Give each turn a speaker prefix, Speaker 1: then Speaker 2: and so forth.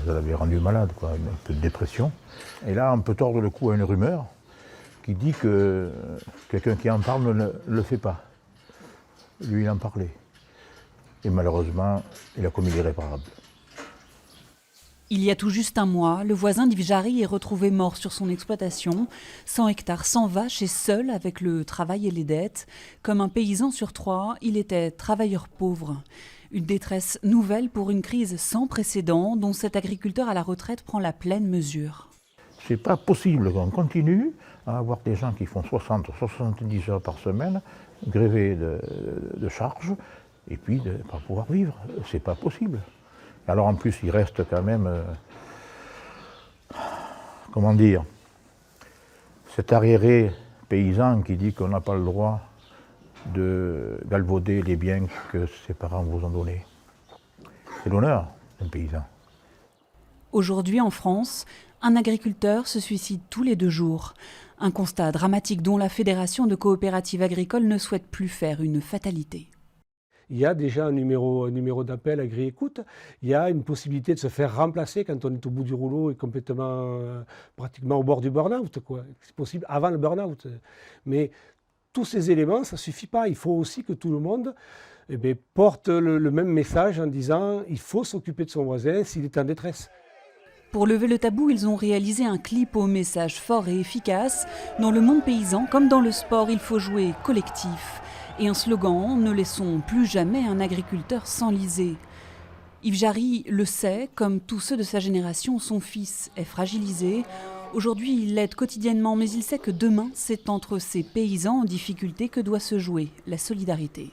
Speaker 1: Ça l'avait rendu malade, quoi, un peu de dépression. Et là, on peut tordre le cou à une rumeur qui dit que quelqu'un qui en parle ne le fait pas. Lui, il en parlait. Et malheureusement, il a commis l'irréparable.
Speaker 2: Il y a tout juste un mois, le voisin d'Yves Jarry est retrouvé mort sur son exploitation, 100 hectares sans vaches et seul avec le travail et les dettes. Comme un paysan sur 3, il était travailleur pauvre. Une détresse nouvelle pour une crise sans précédent dont cet agriculteur à la retraite prend la pleine mesure.
Speaker 1: C'est pas possible qu'on continue à avoir des gens qui font 60 ou 70 heures par semaine, grévés de charges, et puis de ne pas pouvoir vivre. C'est pas possible. Alors en plus, il reste quand même, comment dire, cet arriéré paysan qui dit qu'on n'a pas le droit de galvauder les biens que ses parents vous ont donnés. C'est l'honneur d'un paysan.
Speaker 2: Aujourd'hui en France, un agriculteur se suicide tous les 2 jours. Un constat dramatique dont la Fédération de coopératives agricoles ne souhaite plus faire une fatalité.
Speaker 3: Il y a déjà un numéro d'appel Agri-Écoute. Il y a une possibilité de se faire remplacer quand on est au bout du rouleau et complètement, pratiquement au bord du burn-out, quoi. C'est possible avant le burn-out. Mais tous ces éléments, ça ne suffit pas. Il faut aussi que tout le monde porte le même message en disant il faut s'occuper de son voisin s'il est en détresse.
Speaker 2: Pour lever le tabou, ils ont réalisé un clip au message fort et efficace. Dans le monde paysan, comme dans le sport, il faut jouer collectif. Et un slogan, ne laissons plus jamais un agriculteur s'enliser. Yves Jarry le sait, comme tous ceux de sa génération, son fils est fragilisé. Aujourd'hui, il l'aide quotidiennement, mais il sait que demain, c'est entre ces paysans en difficulté que doit se jouer la solidarité.